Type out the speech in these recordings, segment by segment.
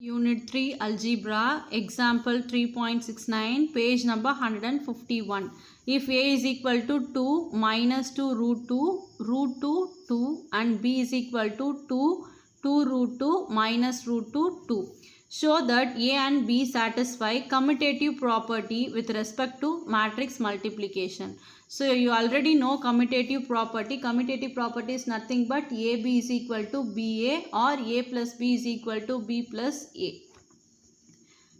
Unit 3 Algebra, example 3.69, page number 151. If A is equal to 2 minus 2 root 2 2 and B is equal to 2 root 2 minus root 2. Show that A and B satisfy commutative property with respect to matrix multiplication. So you already know commutative property. Commutative property is nothing but AB is equal to BA or A plus B is equal to B plus A.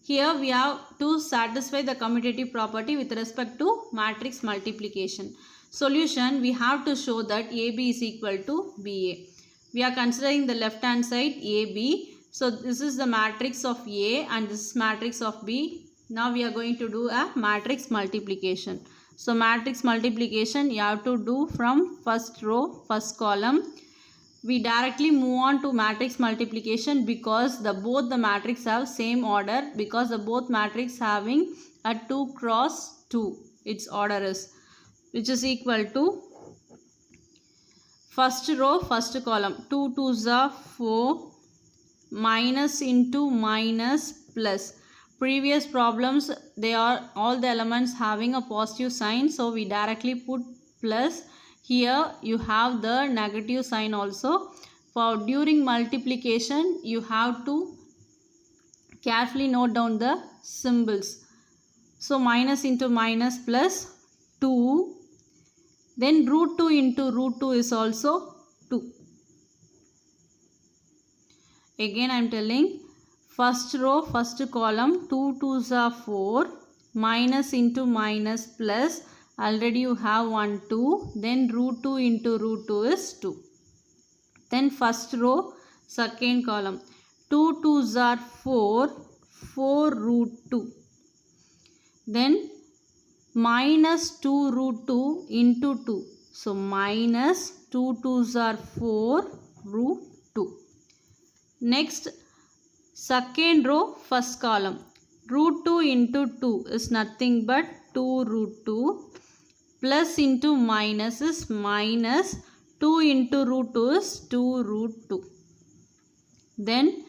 Here we have to satisfy the commutative property with respect to matrix multiplication. Solution, we have to show that AB is equal to BA. We are considering the left hand side AB. So this is the matrix of A and this is matrix of B. Now we are going to do a matrix multiplication. So matrix multiplication you have to do from first row, first column. We directly move on to matrix multiplication because both the matrix have same order, because both matrix having a 2 cross 2. Its order is, which is equal to first row, first column. 2 2s are 4, minus into minus plus. Previous problems, they are all the elements having a positive sign, so we directly put plus. Here you have the negative sign also. For during multiplication you have to carefully note down the symbols. So minus into minus plus 2, then root 2 into root 2 is also 2. Again I am telling, first row, first column, 2 2s are 4, minus into minus plus, already you have 1 2, then root 2 into root 2 is 2. Then first row, second column, 2 2s are 4, 4 root 2. Then minus 2 root 2 into 2. So minus 2 2s are 4 root 2. Next, second row, first column, root 2 into 2 is nothing but 2 root 2, plus into minus is minus 2 into root 2 is 2 root 2. Then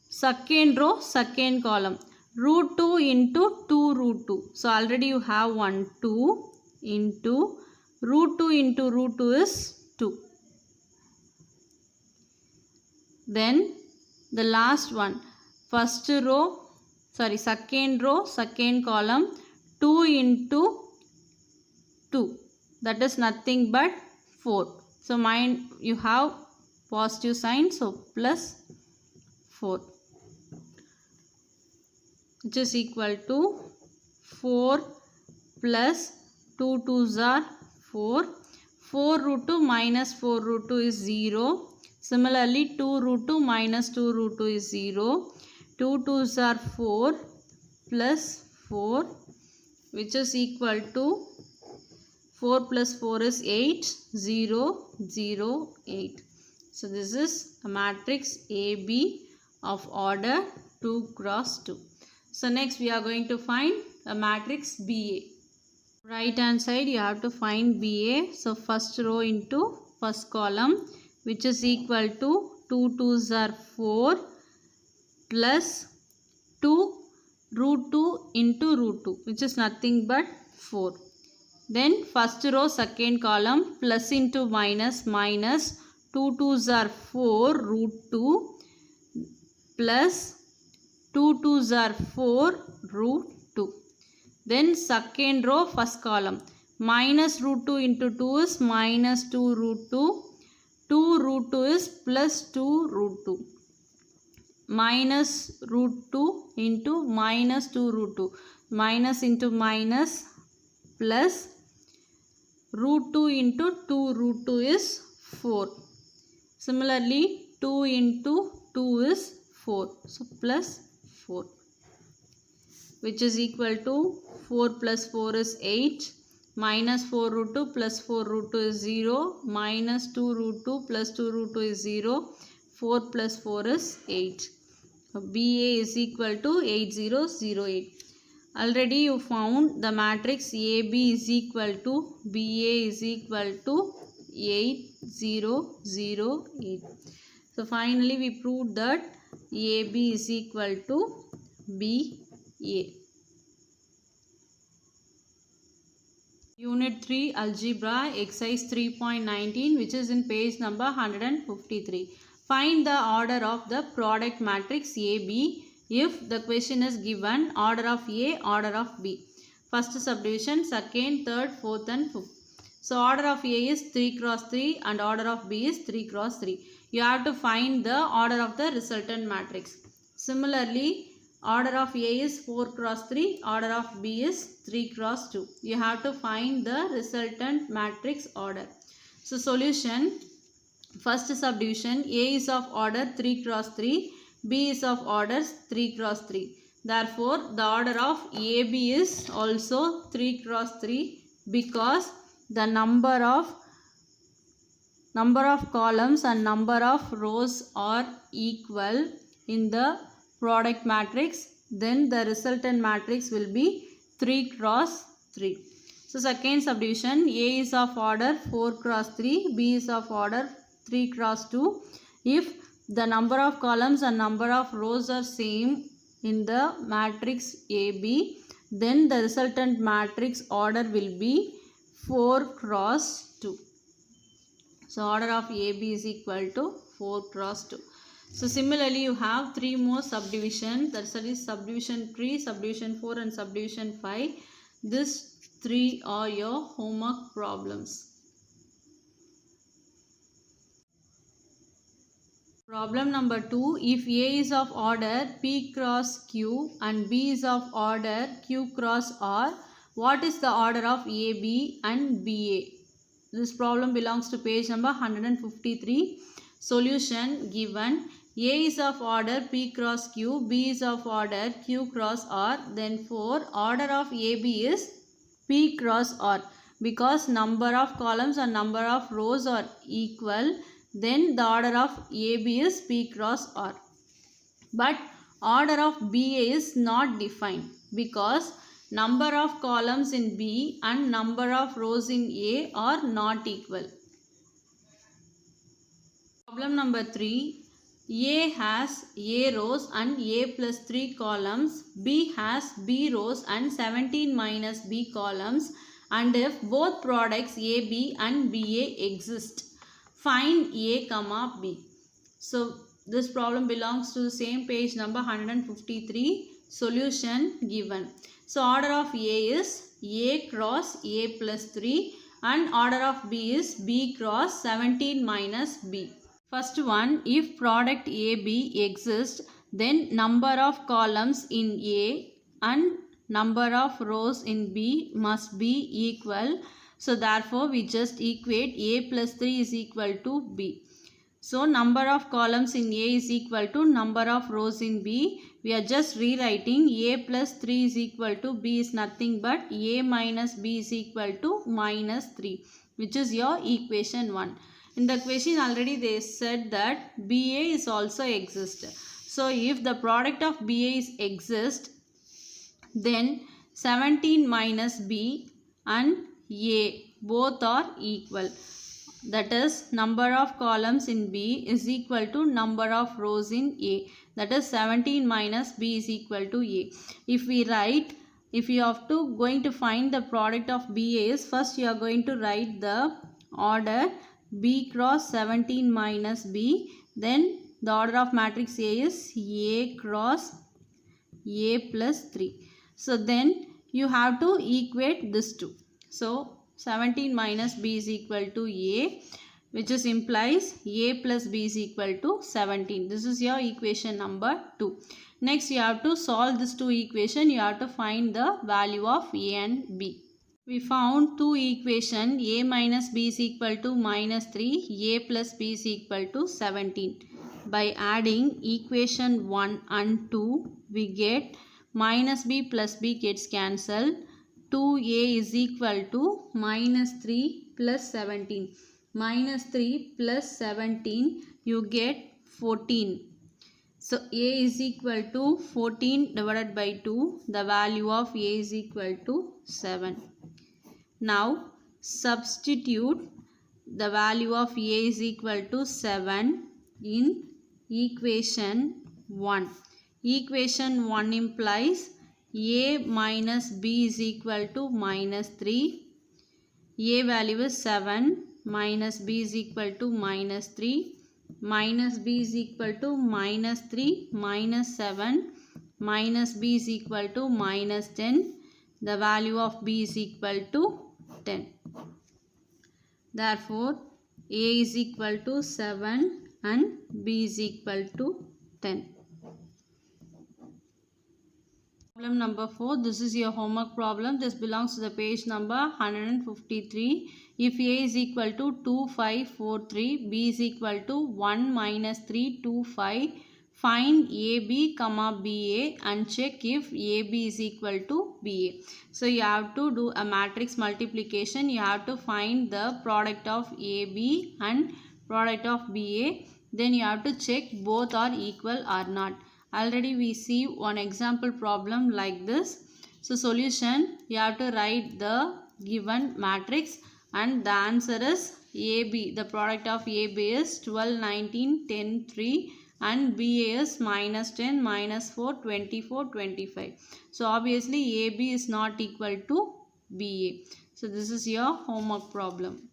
second row, second column, root 2 into 2 root 2. So already you have 1 2 into root 2 into root 2 is 2. Then the last one, second row, second column, 2 into 2, that is nothing but 4. So you have positive sign, so plus 4, which is equal to 4 plus 2 2s are 4, 4 root 2 minus 4 root 2 is 0. Similarly, 2 root 2 minus 2 root 2 is 0. 2 2s are 4 plus 4, which is equal to 4 plus 4 is 8, 0, 0, 8. So this is a matrix AB of order 2 cross 2. So next we are going to find a matrix BA. Right hand side you have to find BA. So first row into first column, which is equal to 2 2s are 4 plus 2 root 2 into root 2, which is nothing but 4. Then first row, second column, plus into minus, minus 2 2s are 4 root 2 plus 2 2s are 4 root 2. Then second row, first column, minus root 2 into 2 is minus 2 root 2. 2 root 2 is plus 2 root 2. Minus root 2 into minus 2 root 2. Minus into minus plus root 2 into 2 root 2 is 4. Similarly, 2 into 2 is 4. So plus 4, which is equal to 4 plus 4 is 8. Minus 4 root 2 plus 4 root 2 is 0. Minus 2 root 2 plus 2 root 2 is 0. 4 plus 4 is 8. So BA is equal to 8008. Already you found the matrix AB is equal to BA is equal to 8008. So finally we proved that AB is equal to BA. Unit 3 Algebra exercise 3.19, which is in page number 153. Find the order of the product matrix AB if the question is given order of A, order of B. First subdivision, second, third, fourth and fifth. So order of A is 3 cross 3 and order of B is 3 cross 3. You have to find the order of the resultant matrix. Similarly, order of A is 4 cross 3, order of B is 3 cross 2. You have to find the resultant matrix order. So solution, first subdivision, A is of order 3 cross 3, B is of order 3 cross 3. Therefore, the order of AB is also 3 cross 3 because the number of columns and number of rows are equal in the product matrix. Then the resultant matrix will be 3 cross 3. So second subdivision, A is of order 4 cross 3, B is of order 3 cross 2. If the number of columns and number of rows are same in the matrix AB, then the resultant matrix order will be 4 cross 2. So order of AB is equal to 4 cross 2. So similarly, you have 3 more subdivisions. That is subdivision 3, subdivision 4 and subdivision 5. These 3 are your homework problems. Problem number 2. If A is of order P cross Q and B is of order Q cross R, what is the order of AB and BA? This problem belongs to page number 153. Solution given. A is of order P cross Q, B is of order Q cross R. Then order of AB is P cross R. Because number of columns and number of rows are equal, then the order of AB is P cross R. But order of BA is not defined because number of columns in B and number of rows in A are not equal. Problem number 3. A has A rows and A plus 3 columns. B has B rows and 17 minus B columns. And if both products AB and BA exist, find A comma B. So this problem belongs to the same page number 153. Solution given. So order of A is A cross A plus 3 and order of B is B cross 17 minus B. First one, if product AB exists, then number of columns in A and number of rows in B must be equal. So therefore, we just equate A plus 3 is equal to B. So number of columns in A is equal to number of rows in B. We are just rewriting A plus 3 is equal to B is nothing but A minus B is equal to minus 3, which is your equation 1. In the question already they said that BA is also exist. So if the product of BA is exist, then 17 minus B and A both are equal. That is number of columns in B is equal to number of rows in A. That is 17 minus B is equal to A. If we write, if you have to going to find the product of BA is, first you are going to write the order B cross 17 minus B. Then the order of matrix A is A cross A plus 3. So then you have to equate this two. So 17 minus B is equal to A, which is implies A plus B is equal to 17. This is your equation number 2. Next you have to solve this two equation. You have to find the value of A and B. We found two equation. A minus B is equal to minus 3. A plus B is equal to 17. By adding equation 1 and 2, we get minus B plus B gets cancelled. 2A is equal to minus 3 plus 17. Minus 3 plus 17, you get 14. So A is equal to 14 divided by 2. The value of A is equal to 7. Now substitute the value of A is equal to 7 in equation 1. Equation 1 implies a minus b is equal to minus 3. A value is 7. Minus b is equal to minus 3. Minus b is equal to minus 3 minus 7. Minus b is equal to minus 10. The value of b is equal to 10. Therefore, a is equal to 7 and b is equal to 10. Problem number 4. This is your homework problem. This belongs to the page number 153. If a is equal to 2, 5, 4, 3, b is equal to 1 minus 3, 2, 5. Find AB, BA and check if AB is equal to BA. So you have to do a matrix multiplication. You have to find the product of AB and product of BA. Then you have to check both are equal or not. Already we see one example problem like this. So solution, you have to write the given matrix and the answer is AB. The product of AB is 12, 19, 10, 3 and BA is minus 10, minus 4, 24, 25. So obviously AB is not equal to BA. So this is your homework problem.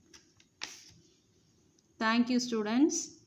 Thank you, students.